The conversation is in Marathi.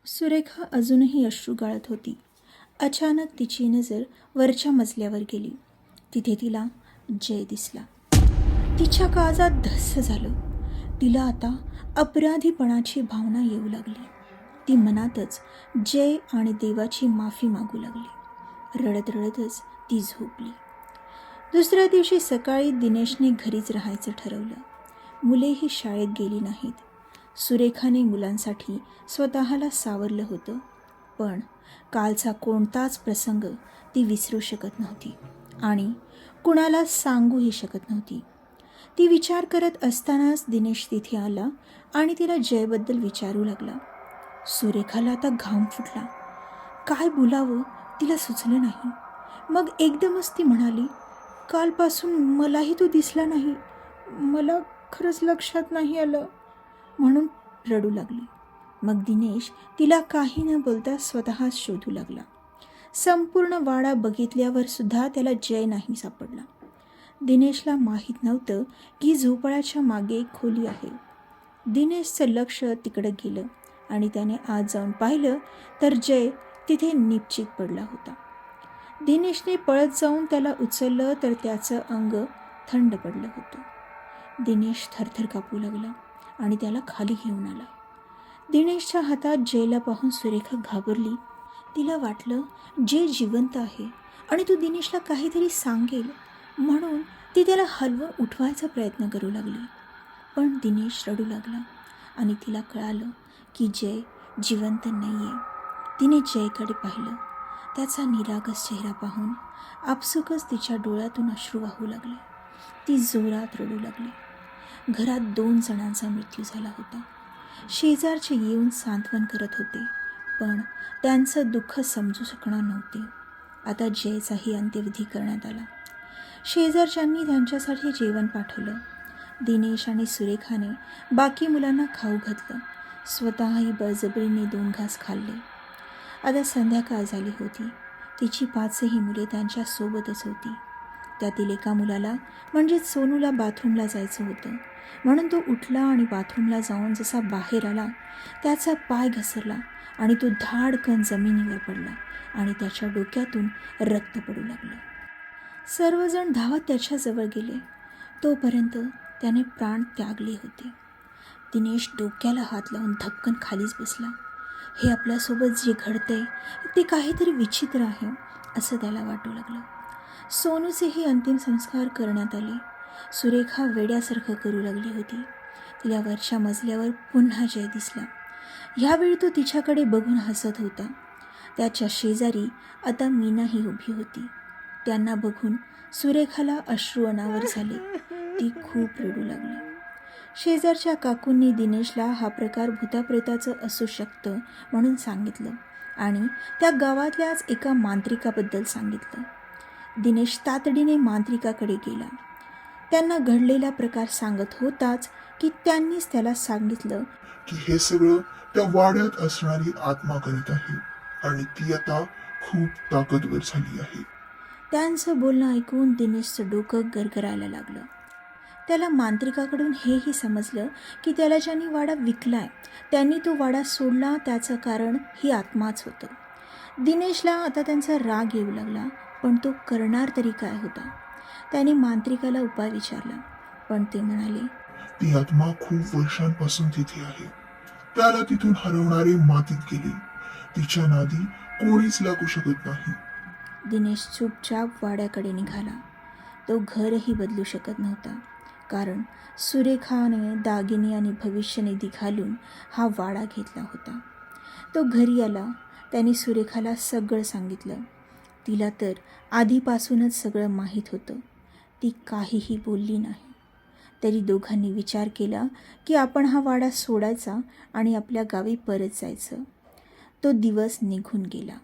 सुरेखा अजूनही अश्रू गाळत होती. अचानक तिची नजर वरच्या मजल्यावर गेली. तिथे तिला जय दिसला. तिच्या काळजात धस्स झालं. तिला आता अपराधीपणाची भावना येऊ लागली. ती मनातच जय आणि देवाची माफी मागू लागली. रडत रडतच ती झोपली. दुसऱ्या दिवशी सकाळी दिनेशने घरीच राहायचं ठरवलं. मुलेही शाळेत गेली नाहीत. सुरेखाने मुलांसाठी स्वतःला सावरलं होतं, पण कालचा कोणताच प्रसंग ती विसरू शकत नव्हती आणि कुणाला सांगूही शकत नव्हती. ती विचार करत असतानाच दिनेश तिथे आला आणि तिला जयबद्दल विचारू लागला. सुरेखाला आता घाम फुटला. काय बोलावं तिला सुचलं नाही. मग एकदमच ती म्हणाली, कालपासून मलाही तू दिसला नाही. मला खरंच लक्षात नाही आलं, म्हणून रडू लागली. मग दिनेश तिला काही न बोलता स्वतःच शोधू लागला. संपूर्ण वाडा बघितल्यावर सुद्धा त्याला जय नाही सापडला. दिनेशला माहीत नव्हतं की झोपाळ्याच्या मागे एक खोली आहे. दिनेशचं लक्ष तिकडं गेलं आणि त्याने आत जाऊन पाहिलं तर जय तिथे निपचित पडला होता. दिनेशने पळत जाऊन त्याला उचललं तर त्याचं अंग थंड पडलं होतं. दिनेश थरथर कापू लागला आणि त्याला खाली घेऊन आला. दिनेशच्या हातात जयला पाहून सुरेखा घाबरली. तिला वाटलं जय जिवंत आहे आणि तू दिनेशला काहीतरी सांगेल, म्हणून ती त्याला हलवून उठवायचा प्रयत्न करू लागली. पण दिनेश रडू लागला आणि तिला कळालं की जय जिवंत नाही आहे. तिने जयकडे पाहिलं. त्याचा निरागस चेहरा पाहून आपसुकच तिच्या डोळ्यातून अश्रू वाहू लागले. ती जोरात रडू लागली. घरात 2 जणांचा मृत्यू झाला होता. शेजारचे येऊन सांत्वन करत होते, पण त्यांचं दुःख समजू शकणार नव्हते. आता जयचाही अंत्यविधी करण्यात आला. शेजारच्यांनी त्यांच्यासाठी जेवण पाठवलं. दिनेश आणि सुरेखाने बाकी मुलांना खाऊ घातलं. स्वतःही बळजबरीने 2 घास खाल्ले. आता संध्याकाळ झाली होती. तिची 5ही मुले त्यांच्या सोबतच होती. त्यातील एका मुलाला म्हणजेच सोनूला बाथरूमला जायचं होतं, म्हणून तो उठला आणि बाथरूमला जाऊन जसा बाहेर आला त्याचा पाय घसरला आणि तो धाडकन जमिनीवर पडला आणि त्याच्या डोक्यातून रक्त पडू लागलं. सर्वजण धावत त्याच्याजवळ गेले. तोपर्यंत त्याने प्राण त्यागले होते. दिनेश डोक्याला हात लावून धपकन खालीच बसला. हे आपल्यासोबत जे घडतंय ते काहीतरी विचित्र आहे असं त्याला वाटू लागलं. सोनूचेही अंतिम संस्कार करण्यात आले. सुरेखा वेड्यासारखं करू लागली होती. तिला वरच्या मजल्यावर पुन्हा जय दिसला. ह्यावेळी तो तिच्याकडे बघून हसत होता. त्याच्या शेजारी आता मीनाही उभी होती. त्यांना बघून सुरेखाला अश्रू अनावर झाले. ती खूप रडू लागली. शेजारच्या काकूंनी दिनेशला हा प्रकार भूताप्रेताचं असू शकतं म्हणून सांगितलं आणि त्या गावातल्याच एका मांत्रिकाबद्दल सांगितलं. दिनेश तातडीने मांत्रिकाकडे गेला. त्यांना घडलेला प्रकार सांगत होताच की त्यांनीच त्याला सांगितलं की हे सगळं त्या वाड्यात असणारी आत्मा करीत आहे आणि ती आता खूप ताकदवर झाली आहे. त्यांचं बोलणं ऐकून दिनेशचं डोकं गरगरायला लागलं. त्याला मांत्रिकाकडून हेही समजलं की त्याला ज्यांनी वाडा विकलाय त्यांनी तो वाडा सोडला त्याचं कारण ही आत्माच होतं. दिनेशला आता त्यांचा राग येऊ लागला, पण तो करणार तरी काय होता. त्याने मांत्रिकाला उपाय विचारला, पण ते म्हणाले, ती आत्मा खूप वर्षांपासून तिथे आहे. त्याला तिथून हरवणारे मातीत गेले. तिच्या नादी कोणीच लागू शकत नाही. दिनेश चुपचाप वाड्याकडे निघाला. तो घरही बदलू शकत नव्हता, कारण सुरेखाने दागिने आणि भविष्यनिधी घालून हा वाडा घेतला होता. तो घरी आला. त्याने सुरेखाला सगळं सांगितलं. तिला तर आधीपासूनच सगळं माहीत होतं. ती काहीही बोलली नाही. तरी दोघांनी विचार केला की आपण हा वाडा सोडायचा आणि आपल्या गावी परत जायचं. तो दिवस निघून गेला.